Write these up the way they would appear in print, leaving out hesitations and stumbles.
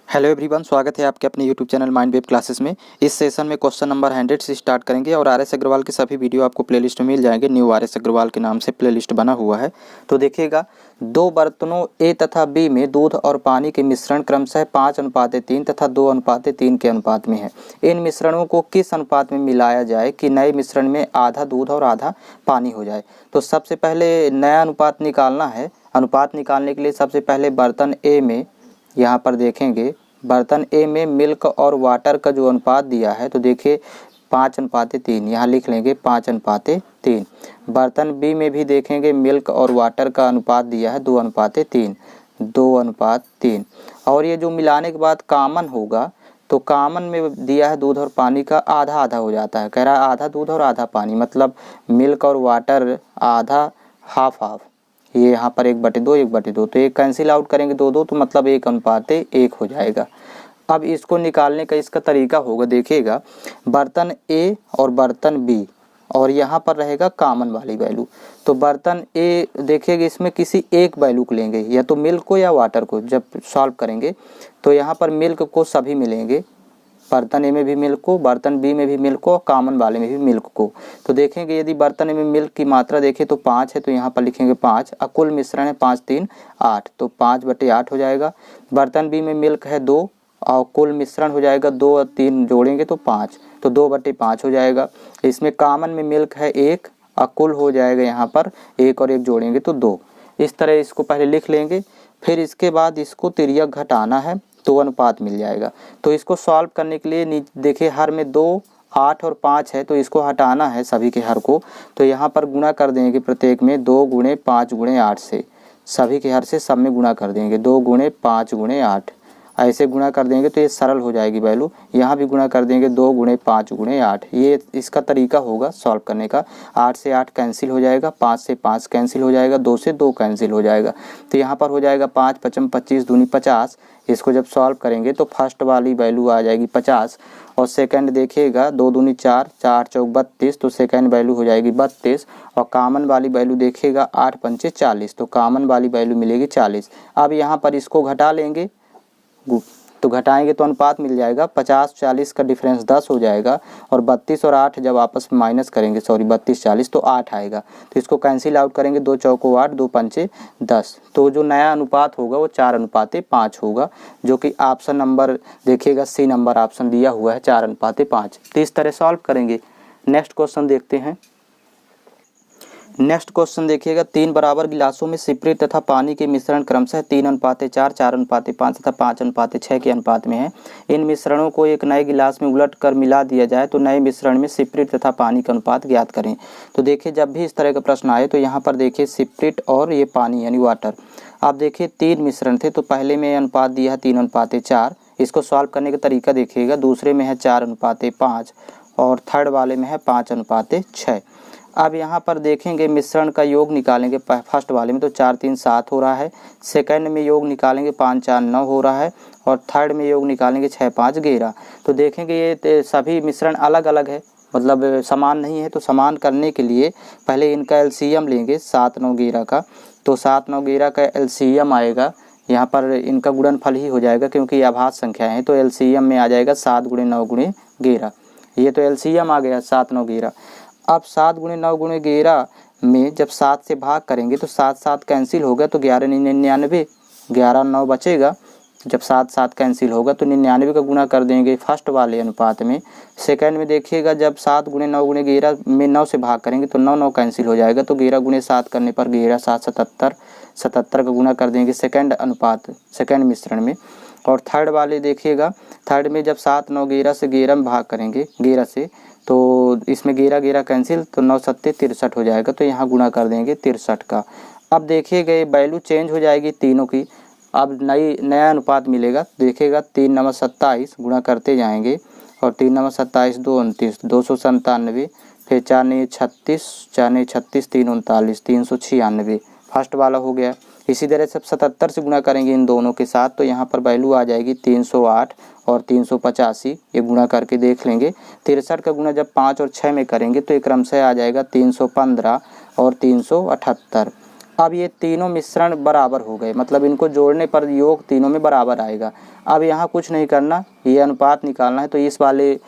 Hello everyone, स्वागत है आपके अपने YouTube channel mind web classes में। इस सेशन में क्वेश्चन नंबर 100 से स्टार्ट करेंगे और आर एस अग्रवाल के सभी वीडियो आपको प्लेलिस्ट में मिल जाएंगे। न्यू आर एस अग्रवाल के नाम से प्लेलिस्ट बना हुआ है। तो देखिएगा, दो बर्तनों ए तथा बी में दूध और पानी के मिश्रण क्रमशः 5:3 तथा 2:3 के अनुपात में है। इन मिश्रणों को किस अनुपात में मिलाया जाए कि नए मिश्रण में आधा दूध और आधा पानी हो जाए। तो सबसे पहले नया अनुपात निकालना है। अनुपात निकालने के लिए सबसे पहले बर्तन ए में यहाँ पर देखेंगे, बर्तन ए में मिल्क और वाटर का जो अनुपात दिया है तो देखिए 5:3, यहाँ लिख लेंगे 5:3। बर्तन बी में भी देखेंगे मिल्क और वाटर का अनुपात दिया है 2:3। और ये जो मिलाने के बाद कॉमन होगा तो कॉमन में दिया है दूध और पानी का आधा आधा हो जाता है। कह रहा है आधा दूध और आधा पानी, मतलब मिल्क और वाटर आधा, हाफ हाफ। ये यहाँ पर 1/2 1/2, तो एक कैंसिल आउट करेंगे 2 तो मतलब 1:1 हो जाएगा। अब इसको निकालने का इसका तरीका होगा, देखिएगा बर्तन ए और बर्तन बी और यहाँ पर रहेगा कॉमन वाली वैल्यू। तो बर्तन ए देखिएगा, इसमें किसी एक वैल्यू को लेंगे, या तो मिल्क को या वाटर को। जब सॉल्व करेंगे तो यहाँ पर मिल्क को सभी मिलेंगे, बर्तन ए में भी मिल्क को, बर्तन बी में भी मिल्क को, कॉमन वाले में भी मिल्क को। तो देखेंगे यदि बर्तन ए में मिल्क की मात्रा देखें तो 5 है, तो यहाँ पर लिखेंगे 5। कुल मिश्रण है 5 3 8, तो 5/8 हो जाएगा। बर्तन बी में मिल्क है 2 और कुल मिश्रण हो जाएगा 2 और 3 जोड़ेंगे तो 5, तो 2/5 हो जाएगा। इसमें कॉमन में मिल्क है 1 और कुल हो जाएगा यहाँ पर 1 और 1 जोड़ेंगे तो 2। इस तरह इसको पहले लिख लेंगे, फिर इसके बाद इसको तिर्यक घटाना है तो अनुपात मिल जाएगा। तो इसको सॉल्व करने के लिए देखिए हर में 2 8 और 5 है, तो इसको हटाना है सभी के हर को। तो यहाँ पर गुणा कर देंगे प्रत्येक में 2 × 5 × 8 से, सभी के हर से सब में गुणा कर देंगे 2 × 5 × 8। ऐसे गुणा कर देंगे तो ये सरल हो जाएगी वैल्यू। यहाँ भी गुणा कर देंगे 2 × 5 × 8। ये इसका तरीका होगा सॉल्व करने का। 8 से 8 कैंसिल हो जाएगा, 5 से 5 कैंसिल हो जाएगा, 2 से 2 कैंसिल हो जाएगा। तो यहाँ पर हो जाएगा 5 5 25 दूनी 50। इसको जब सॉल्व करेंगे तो फर्स्ट वाली वैल्यू आ जाएगी 50 और सेकंड देखिएगा 2 दूनी 4 4 चौक 32, तो सेकंड वैल्यू हो जाएगी 32। और कॉमन वाली वैल्यू देखिएगा 8 पंचे 40, तो कॉमन वाली वैल्यू मिलेगी 40। अब यहाँ पर इसको घटा लेंगे, तो घटाएंगे तो अनुपात मिल जाएगा 50 40 का डिफरेंस 10 हो जाएगा। और 32 और 8 जब आपस में माइनस करेंगे, 32 40, तो 8 आएगा। तो इसको कैंसिल आउट करेंगे, 2 चौको 8 2 पंचे 10। तो जो नया अनुपात होगा वो 4:5 होगा, जो कि ऑप्शन नंबर देखिएगा सी नंबर ऑप्शन दिया हुआ है 4:5। तो इस तरह सॉल्व करेंगे। नेक्स्ट क्वेश्चन देखते हैं। नेक्स्ट क्वेश्चन देखिएगा, 3 बराबर गिलासों में स्पिरिट तथा पानी के मिश्रण क्रमशः 3:4 4:5 तथा 5:6 के अनुपात में है। इन मिश्रणों को एक नए गिलास में उलट कर मिला दिया जाए तो नए मिश्रण में स्पिरिट तथा पानी का अनुपात ज्ञात करें। तो देखिए जब भी इस तरह का प्रश्न आए तो यहाँ पर देखिए स्पिरिट और ये पानी यानी वाटर। आप देखिए 3 मिश्रण थे, तो पहले में अनुपात दिया है 3:4। इसको सॉल्व करने का तरीका देखिएगा, दूसरे में है 4:5 और थर्ड वाले में है 5:6। अब यहाँ पर देखेंगे मिश्रण का योग निकालेंगे। फर्स्ट वाले में तो 4 3 7 हो रहा है, सेकंड में योग निकालेंगे 5 4 9 हो रहा है, और थर्ड में योग निकालेंगे 6 5 11। तो देखेंगे ये सभी मिश्रण अलग अलग है, मतलब समान नहीं है। तो समान करने के लिए पहले इनका एलसीएम लेंगे 7 9 11 का। तो 7 9 11 का एलसीएम आएगा, यहाँ पर इनका गुणनफल ही हो जाएगा क्योंकि ये अभाज्य संख्या है। तो एलसीएम में आ जाएगा 7 × 9 × 11। ये तो एलसीएम आ गया 7 9 11। अब 7 × 9 × 11 में जब 7 से भाग करेंगे तो 7 7 कैंसिल होगा, तो 11 99, 11 9 बचेगा। जब 7 7 कैंसिल होगा तो 99 का गुणा कर देंगे फर्स्ट वाले अनुपात में। सेकंड में देखिएगा जब 7 × 9 × 11 में 9 से भाग करेंगे तो 9 9 कैंसिल हो जाएगा, तो 11 × 7 करने पर 11 7 77, 77 का गुणा कर देंगे सेकंड अनुपात सेकंड मिश्रण में। और थर्ड वाले देखिएगा, थर्ड में जब 7 9 11 से 11 में भाग करेंगे 11 से, तो इसमें 11 11 कैंसिल, तो 9 7 63 हो जाएगा, तो यहाँ गुणा कर देंगे 63 का। अब देखिएगा ये वैल्यू चेंज हो जाएगी तीनों की। अब नया अनुपात मिलेगा, देखिएगा 3 9 27 गुणा करते जाएंगे, और 3 9 27 2 29 297, फिर 4 9 36 4 9 36 3 39 396 फर्स्ट वाला हो गया। इसी तरह से 77 से गुणा करेंगे इन दोनों के साथ, तो यहाँ पर वैल्यू आ जाएगी 308 और 385। ये गुणा करके देख लेंगे। 63 का गुणा जब 5 और 6 में करेंगे तो एक क्रमशः आ जाएगा 315 और 378। अब ये तीनों मिश्रण बराबर हो गए, मतलब इनको जोड़ने पर योग तीनों में बराबर आएगा। अब यहाँ कुछ नहीं करना, ये अनुपात निकालना है, तो इस वाले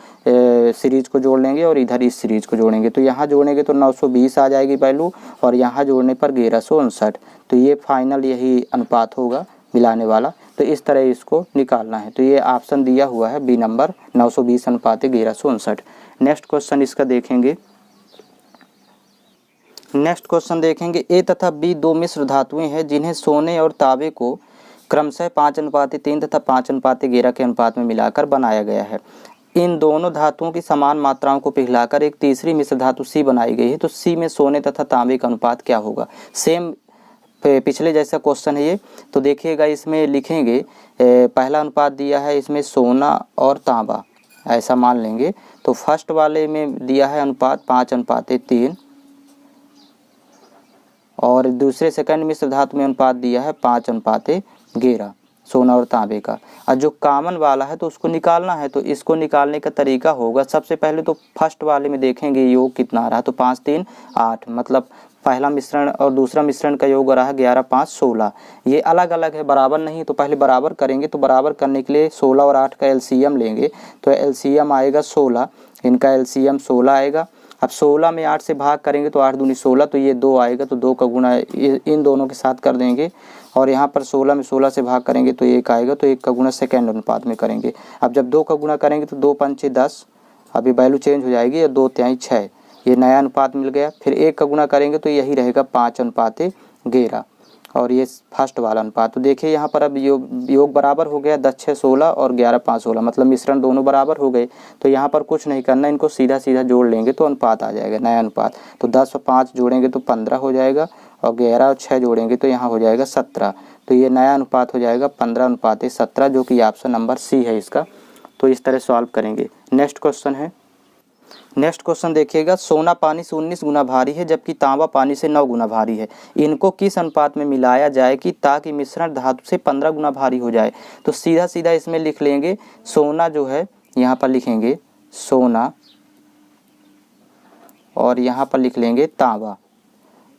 सीरीज को जोड़ लेंगे और इधर इस सीरीज को जोड़ेंगे। तो यहाँ जोड़ेंगे तो 920 आ जाएगी वैल्यू, और यहाँ जोड़ने पर 1159। तो ये फाइनल यही अनुपात होगा मिलाने वाला। तो इस तरह इसको निकालना है। तो ये ऑप्शन दिया हुआ है बी नंबर 920 अनुपात 1159। नेक्स्ट क्वेश्चन इसका देखेंगे। नेक्स्ट क्वेश्चन देखेंगे, ए तथा बी दो मिश्र धातुएं हैं जिन्हें सोने और तांबे को क्रमशः 5:3 तथा 5:11 के अनुपात में मिलाकर बनाया गया है। इन दोनों धातुओं की समान मात्राओं को पिघलाकर एक तीसरी मिश्र धातु सी बनाई गई है। तो सी में सोने तथा तांबे का अनुपात क्या होगा? सेम पिछले जैसा क्वेश्चन है ये। तो देखिएगा, इसमें लिखेंगे पहला अनुपात दिया है इसमें सोना और तांबा, ऐसा मान लेंगे। तो फर्स्ट वाले में दिया है अनुपात 5:3, और दूसरे सेकंड मिश्र धातु में अनुपात दिया है 5:11 सोना और तांबे का। और जो कॉमन वाला है तो उसको निकालना है। तो इसको निकालने का तरीका होगा, सबसे पहले तो फर्स्ट वाले में देखेंगे योग कितना आ रहा है। तो 5 3 8, मतलब पहला मिश्रण और दूसरा मिश्रण का योग आ रहा है 11 5 16। ये अलग अलग है, बराबर नहीं। तो पहले बराबर करेंगे। तो बराबर करने के लिए 16 और 8 का एलसीएम लेंगे। तो एलसीएम आएगा 16, इनका एलसीएम 16 आएगा। अब 16 में 8 से भाग करेंगे तो 8 दूनी 16, तो ये 2 आएगा। तो 2 का गुणा इन दोनों के साथ कर देंगे, और यहाँ पर 16 में 16 से भाग करेंगे तो 1 आएगा। तो 1 का गुणा सेकेंड अनुपात में करेंगे। अब जब 2 का गुणा करेंगे तो 2 5 6 10, अभी वैल्यू चेंज हो जाएगी, 2 3 6, ये नया अनुपात मिल गया। फिर 1 का गुणा करेंगे तो यही रहेगा 5:11, और ये फर्स्ट वाला अनुपात। तो देखिए यहाँ पर अब योग बराबर हो गया, 10 6 16 और 11 5 16, मतलब मिश्रण दोनों बराबर हो गए। तो यहाँ पर कुछ नहीं करना, इनको सीधा सीधा जोड़ लेंगे तो अनुपात आ जाएगा, नया अनुपात। तो 10 और 5 जोड़ेंगे तो 15 हो जाएगा, और 11 और 6 जोड़ेंगे तो यहाँ हो जाएगा 17। तो ये नया अनुपात हो जाएगा 15:17, जो कि ऑप्शन नंबर सी है इसका। तो इस तरह सॉल्व करेंगे। नेक्स्ट क्वेश्चन है। नेक्स्ट क्वेश्चन देखिएगा, सोना पानी से 19 गुना भारी है जबकि तांबा पानी से 9 गुना भारी है। इनको किस अनुपात में मिलाया जाए कि ताकि मिश्रण धातु से 15 गुना भारी हो जाए? तो सीधा सीधा इसमें लिख लेंगे, सोना जो है यहाँ पर लिखेंगे सोना, और यहाँ पर लिख लेंगे तांबा।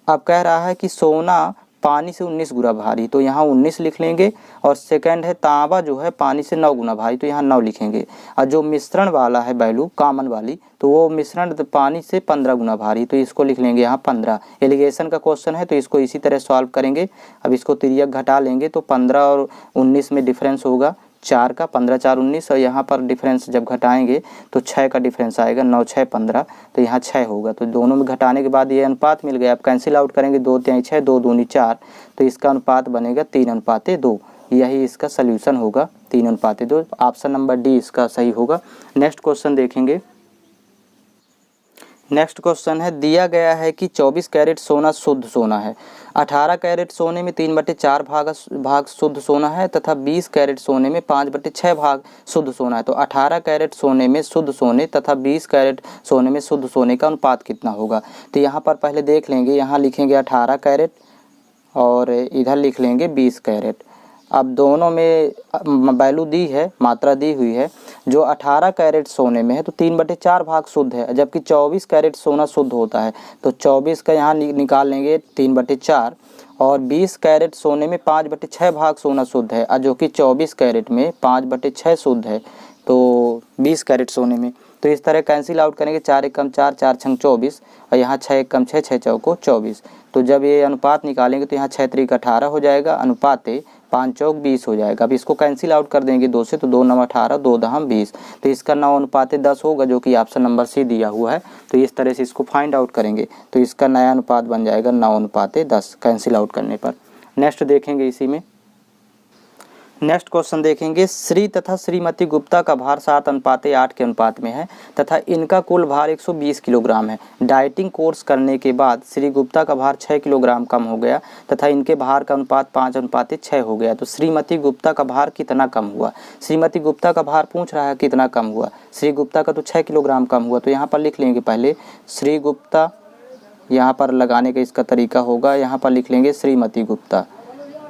अब कह रहा है कि सोना पानी से 19 गुना भारी, तो यहाँ 19 लिख लेंगे, और सेकंड है तांबा जो है पानी से 9 गुना भारी, तो यहाँ 9 लिखेंगे। और जो मिश्रण वाला है वैल्यू कॉमन वाली, तो वो मिश्रण पानी से 15 गुना भारी, तो इसको लिख लेंगे यहाँ 15। एलिगेशन का क्वेश्चन है तो इसको इसी तरह सॉल्व करेंगे। अब इसको तिर्यक घटा लेंगे तो 15 और 19 में डिफरेंस होगा 4 का, 15 4 19, और यहाँ पर डिफरेंस जब घटाएंगे तो 6 का डिफरेंस आएगा, 9 6 15, तो यहाँ 6 होगा। तो दोनों में घटाने के बाद ये अनुपात मिल गया। अब कैंसिल आउट करेंगे, 2 3 6, 2 दूनी 4, तो इसका अनुपात बनेगा 3:2। यही इसका सल्यूशन होगा, 3:2। ऑप्शन नंबर डी इसका सही होगा। नेक्स्ट क्वेश्चन देखेंगे। नेक्स्ट क्वेश्चन है, दिया गया है कि 24 कैरेट सोना शुद्ध सोना है, 18 कैरेट सोने में 3/4 भाग शुद्ध सोना है तथा 20 कैरेट सोने में 5/6 भाग शुद्ध सोना है। तो 18 कैरेट सोने में शुद्ध सोने तथा 20 कैरेट सोने में शुद्ध सोने का अनुपात कितना होगा? तो यहाँ पर पहले देख लेंगे, यहाँ लिखेंगे 18 कैरेट और इधर लिख लेंगे 20 कैरेट। अब दोनों में वैल्यू दी है, मात्रा दी हुई है। जो 18 कैरेट सोने में है तो 3/4 भाग शुद्ध है, जबकि 24 कैरेट सोना शुद्ध होता है। तो 24 का यहाँ निकाल लेंगे 3/4, और 20 कैरेट सोने में 5/6 भाग सोना शुद्ध है, जो कि 24 कैरेट में 5/6 शुद्ध है, तो 20 कैरेट सोने में। तो इस तरह कैंसिल आउट करेंगे, 4 1 4, 4 6 24, और यहाँ 6 1 6, 6 4 24। तो जब ये अनुपात निकालेंगे तो यहाँ 6 3 18 हो जाएगा, अनुपात 5 4 20 हो जाएगा। अब इसको कैंसिल आउट कर देंगे 2 से, तो 2 9 18, 2 10 20, तो इसका 9:10 होगा, जो कि ऑप्शन नंबर सी दिया हुआ है। तो इस तरह से इसको फाइंड आउट करेंगे, तो इसका नया अनुपात बन जाएगा 9:10 कैंसिल आउट करने पर। नेक्स्ट देखेंगे इसी में। नेक्स्ट क्वेश्चन देखेंगे, श्री तथा श्रीमती गुप्ता का भार 7:8 के अनुपात में है तथा इनका कुल भार 120 किलोग्राम है। डाइटिंग कोर्स करने के बाद श्री गुप्ता का भार 6 किलोग्राम कम हो गया तथा इनके भार का अनुपात 5:6 हो गया। तो श्रीमती गुप्ता का भार कितना कम हुआ? श्रीमती गुप्ता का भार पूछ रहा है कितना कम हुआ। श्री गुप्ता का तो 6 किलोग्राम कम हुआ, तो यहाँ पर लिख लेंगे पहले श्री गुप्ता, यहाँ पर लगाने का इसका तरीका होगा, यहाँ पर लिख लेंगे श्रीमती गुप्ता।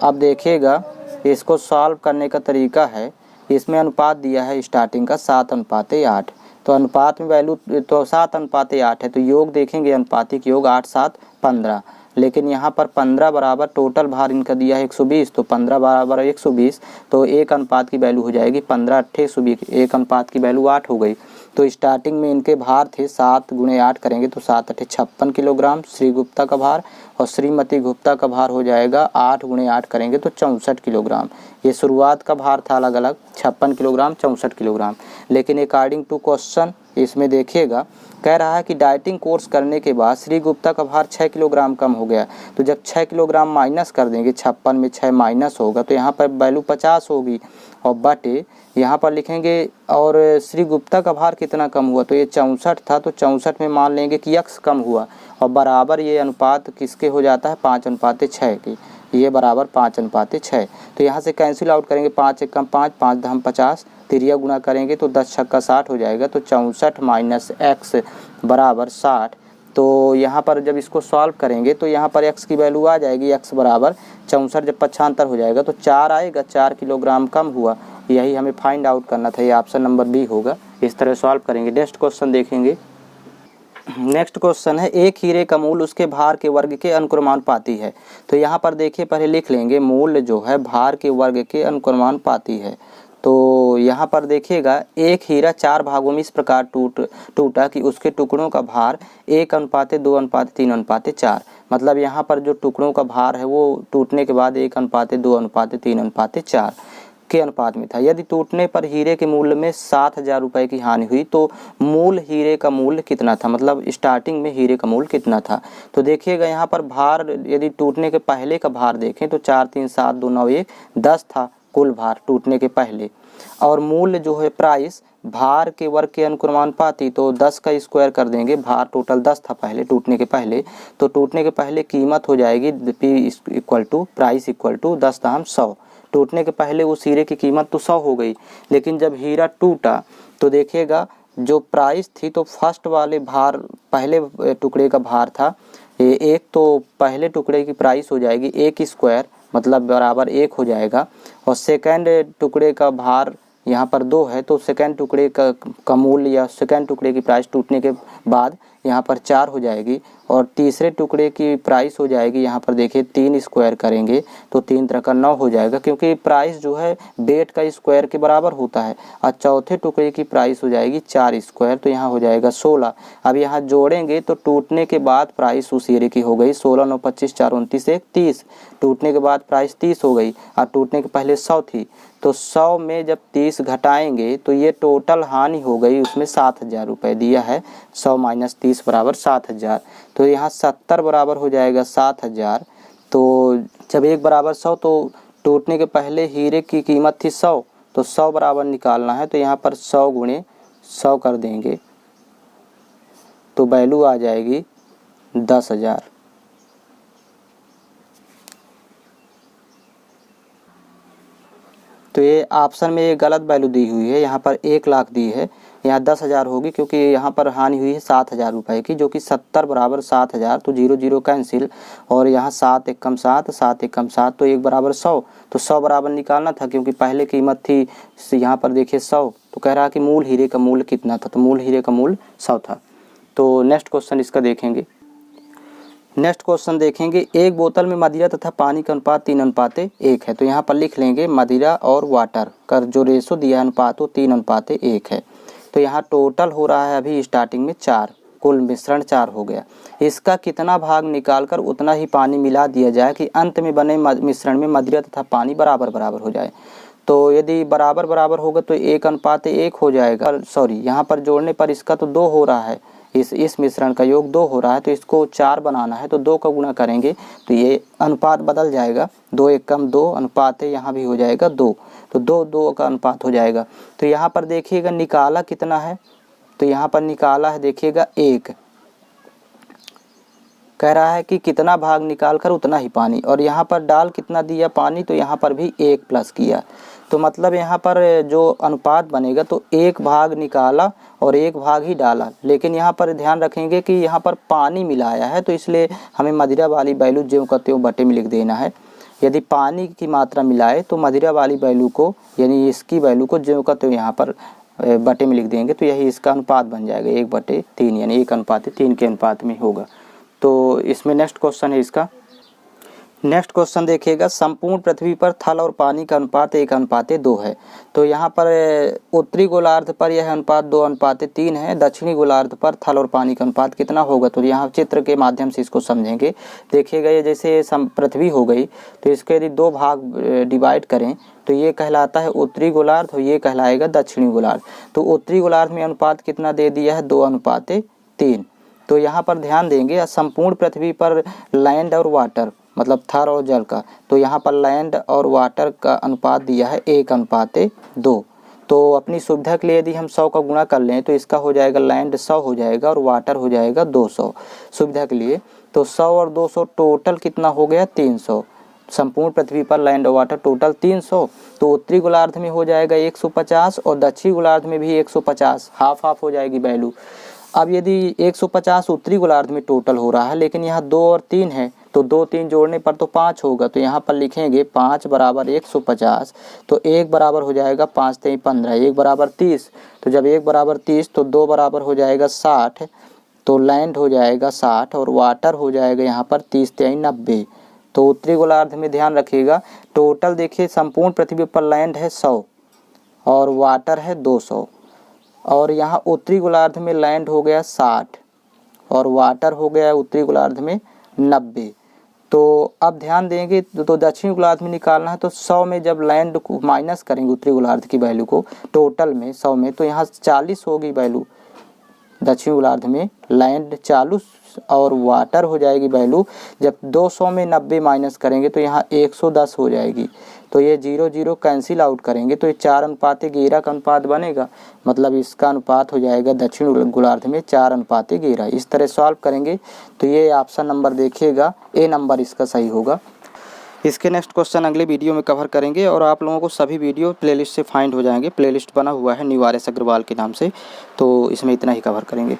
अब देखिएगा, इसको सॉल्व करने का तरीका है, इसमें अनुपात दिया है स्टार्टिंग का 7:8, तो अनुपात में वैल्यू तो 7:8 है, तो योग देखेंगे अनुपातिक योग 8 7 15, लेकिन यहाँ पर 15 बराबर टोटल भार इनका दिया है 120, तो 15 बराबर 120, तो 1 अनुपात की वैल्यू हो जाएगी 15 अट्ठे 120, 1 अनुपात की वैल्यू 8 हो गई। तो स्टार्टिंग में इनके भार थे 7 गुणे 8 करेंगे तो 7 अट्ठे 56 किलोग्राम श्री गुप्ता का भार, और श्रीमती गुप्ता का भार हो जाएगा 8 गुणे 8 करेंगे तो 64 किलोग्राम। ये शुरुआत का भार था अलग अलग 56 किलोग्राम 64 किलोग्राम। लेकिन अकॉर्डिंग टू क्वेश्चन इसमें देखिएगा कह रहा है कि डाइटिंग कोर्स करने के बाद श्री गुप्ता का भार 6 किलोग्राम कम हो गया। तो जब 6 किलोग्राम माइनस कर देंगे, 56 में 6 माइनस होगा तो यहाँ पर वैल्यू 50 होगी, और बटे यहाँ पर लिखेंगे और श्री गुप्ता का भार कितना कम हुआ, तो ये 64 था, तो 64 में मान लेंगे कि x कम हुआ, और बराबर ये अनुपात किसके हो जाता है 5:6 के, ये बराबर 5:6। तो यहाँ से कैंसिल आउट करेंगे, 5 एकम 5, 5 दहम 50, तिरिया गुना करेंगे तो 10 छक्का 60 हो जाएगा। तो 64 माइनस x बराबर 60। तो यहाँ पर जब इसको सॉल्व करेंगे तो यहाँ पर x की वैल्यू आ जाएगी, x बराबर 64 जब 75 हो जाएगा तो 4 आएगा, 4 किलोग्राम कम हुआ। यही हमें फाइंड आउट करना था, ये ऑप्शन नंबर बी होगा। इस तरह सॉल्व करेंगे। नेक्स्ट क्वेश्चन देखेंगे। नेक्स्ट क्वेश्चन है, एक हीरे का मूल उसके भार के वर्ग के अनुक्रमानुपाती है। तो यहाँ पर देखिए पहले लिख लेंगे, मूल जो है भार के वर्ग के अनुक्रमानुपाती है। तो यहाँ पर देखिएगा एक हीरा 4 भागों में इस प्रकार टूटा कि उसके टुकड़ों का भार 1:2:3:4। मतलब यहाँ पर जो टुकड़ों का भार है वो टूटने के बाद 1:2:3:4 के अनुपात में था। यदि टूटने पर हीरे के मूल्य में 7,000 रुपये की हानि हुई तो मूल हीरे का मूल्य कितना था, मतलब स्टार्टिंग में हीरे का मूल्य कितना था। तो देखिएगा यहाँ पर भार यदि टूटने के पहले का भार देखें तो 4 3 7 2 9 1 10 था कुल भार टूटने के पहले, और मूल्य जो है प्राइस भार के वर्ग के अनुक्रमानुपाती, तो 10 का स्क्वायर कर देंगे, भार टोटल 10 था पहले टूटने के पहले, तो टूटने के पहले कीमत हो जाएगी P equal to price equal to 10 दहम 100। टूटने के पहले उस हीरे की कीमत तो 100 हो गई, लेकिन जब हीरा टूटा तो देखिएगा जो प्राइस थी तो फर्स्ट वाले भार पहले टुकड़े का भार था एक, तो पहले टुकड़े की प्राइस हो जाएगी 1 स्क्वायर मतलब बराबर 1 हो जाएगा, और सेकंड टुकड़े का भार यहाँ पर 2 है तो सेकंड टुकड़े का मूल्य या सेकंड टुकड़े की प्राइस टूटने के बाद यहाँ पर 4 हो जाएगी, और तीसरे टुकड़े की प्राइस हो जाएगी यहाँ पर देखिए 3 स्क्वायर करेंगे तो 3 तरह का 9 हो जाएगा, क्योंकि प्राइस जो है वेट का स्क्वायर के बराबर होता है। और चौथे टुकड़े की प्राइस हो जाएगी 4 स्क्वायर, तो यहाँ हो जाएगा 16। अब यहाँ जोड़ेंगे तो टूटने के बाद प्राइस उस हीरे की हो गई 16 9 25 4 29 1 30। टूटने के बाद प्राइस 30 हो गई, और टूटने के पहले 100 थी, तो 100 में जब 30 घटाएंगे तो ये टोटल हानि हो गई, उसमें 7,000 रुपये दिया है, 100 माइनस 30 बराबर 7,000। तो यहाँ 70 बराबर हो जाएगा 7,000। तो जब 1 बराबर 100 तो टूटने के पहले हीरे की कीमत थी 100, तो 100 बराबर निकालना है, तो यहाँ पर 100 गुणे 100 कर देंगे तो वैल्यू आ जाएगी 10,000। तो ये ऑप्शन में ये गलत वैल्यू दी हुई है, यहाँ पर 1 लाख दी है, यहाँ 10,000 होगी क्योंकि यहाँ पर हानि हुई है 7,000 रुपये की, जो कि 70 बराबर 7,000, तो 0 0 कैंसिल, और यहाँ 7 एकम 7 7 एकम 7 तो 1 बराबर 100, तो 100 बराबर निकालना था क्योंकि पहले कीमत थी यहाँ पर देखिए 100, तो कह रहा कि मूल हीरे का मूल्य कितना था, तो मूल हीरे का मूल्य 100 था। तो नेक्स्ट क्वेश्चन इसका देखेंगे। नेक्स्ट क्वेश्चन देखेंगे, एक बोतल में मदिरा तथा पानी का अनुपात 3:1 है। तो यहाँ पर लिख लेंगे मदिरा और वाटर का जो रेशो दिया है अनुपात वो 3:1 है। तो यहाँ टोटल हो रहा है अभी स्टार्टिंग में 4, कुल मिश्रण 4 हो गया। इसका कितना भाग निकालकर उतना ही पानी मिला दिया जाए कि अंत में बने मिश्रण में मदिरा तथा पानी बराबर बराबर हो जाए। तो यदि बराबर बराबर होगा तो 1:1 हो जाएगा, सॉरी यहाँ पर जोड़ने पर इसका तो 2 हो रहा है, इस मिश्रण का योग 2 हो रहा है, तो इसको 4 बनाना है तो 2 का गुणा करेंगे तो ये अनुपात बदल जाएगा, 2 एकम 2 अनुपात है, यहाँ भी हो जाएगा 2, तो 2 2 का अनुपात हो जाएगा। तो यहाँ पर देखिएगा निकाला कितना है, तो यहाँ पर निकाला है देखिएगा 1, कह रहा है कि कितना भाग निकाल कर उतना ही पानी, और यहाँ पर डाल कितना दिया पानी, तो यहाँ पर भी 1 प्लस किया, तो मतलब यहाँ पर जो अनुपात बनेगा तो 1 भाग निकाला और 1 भाग ही डाला। लेकिन यहाँ पर ध्यान रखेंगे कि यहाँ पर पानी मिलाया है, तो इसलिए हमें मदिरा वाली वैल्यू ज्यों का त्यों बटे में लिख देना है। यदि पानी की मात्रा मिलाए तो मदिरा वाली वैल्यू को यानी इसकी वैल्यू को ज्यों का त्यों यहाँ पर बटे में लिख देंगे, तो यही इसका अनुपात बन जाएगा 1/3, यानी 1:3 के अनुपात में होगा। तो इसमें नेक्स्ट क्वेश्चन है इसका। नेक्स्ट क्वेश्चन देखिएगा, संपूर्ण पृथ्वी पर थल और पानी का अनुपात 1:2 है। तो यहाँ पर उत्तरी गोलार्ध पर यह अनुपात 2:3 है। दक्षिणी गोलार्ध पर थल और पानी का अनुपात कितना होगा, तो यहाँ चित्र के माध्यम से इसको समझेंगे। देखिएगा ये जैसे पृथ्वी हो गई, तो इसके यदि 2 भाग डिवाइड करें तो ये कहलाता है उत्तरी गोलार्ध और ये कहलाएगा दक्षिणी गोलार्ध। तो उत्तरी गोलार्ध में अनुपात कितना दे दिया है, 2:3। तो यहाँ पर ध्यान देंगे, संपूर्ण पृथ्वी पर लैंड और वाटर मतलब थर और जल का, तो यहाँ पर लैंड और वाटर का अनुपात दिया है 1:2। तो अपनी सुविधा के लिए यदि हम 100 का गुणा कर लें तो इसका हो जाएगा लैंड 100 हो जाएगा और वाटर हो जाएगा 200 सुविधा के लिए। तो 100 और 200 टोटल कितना हो गया, 300। संपूर्ण पृथ्वी पर लैंड और वाटर टोटल 300। तो उत्तरी गोलार्ध में हो जाएगा 150 और दक्षिणी गोलार्ध में भी 150, हाफ हाफ हो जाएगी वैल्यू। अब यदि 150 उत्तरी गोलार्ध में टोटल हो रहा है, लेकिन यहाँ 2 और 3 है, तो 2 3 जोड़ने पर तो 5 होगा। तो यहाँ पर लिखेंगे 5 बराबर 150, तो 1 बराबर हो जाएगा 5 3 15, 1 बराबर 30। तो जब 1 बराबर 30 तो 2 बराबर हो जाएगा 60, तो लैंड हो जाएगा 60 और वाटर हो जाएगा यहाँ पर 30 3 90। तो उत्तरी गोलार्ध में ध्यान रखिएगा, टोटल देखिए संपूर्ण पृथ्वी पर लैंड है 100 और वाटर है 200, और यहाँ उत्तरी गोलार्ध में लैंड हो गया 60 और वाटर हो गया उत्तरी गोलार्ध में 90। तो अब ध्यान देंगे, तो दक्षिणी गोलार्ध में निकालना है, तो 100 में जब लैंड को माइनस करेंगे उत्तरी गोलार्ध की वैल्यू को टोटल में 100 में, तो यहाँ 40 होगी वैल्यू। दक्षिणी गोलार्ध में लैंड 40 और वाटर हो जाएगी वैल्यू। जब 200 में 90 माइनस करेंगे तो यहाँ 110 हो जाएगी। तो ये 0 0 कैंसिल आउट करेंगे तो ये 4:11 का अनुपात बनेगा। मतलब इसका अनुपात हो जाएगा दक्षिण गोलार्ध में 4:11। इस तरह सॉल्व करेंगे तो ये ऑप्शन नंबर देखिएगा, ए नंबर इसका सही होगा। इसके नेक्स्ट क्वेश्चन अगले वीडियो में कवर करेंगे और आप लोगों को सभी वीडियो प्लेलिस्ट से फाइंड हो जाएंगे। प्लेलिस्ट बना हुआ है निवारेश अग्रवाल के नाम से, तो इसमें इतना ही कवर करेंगे।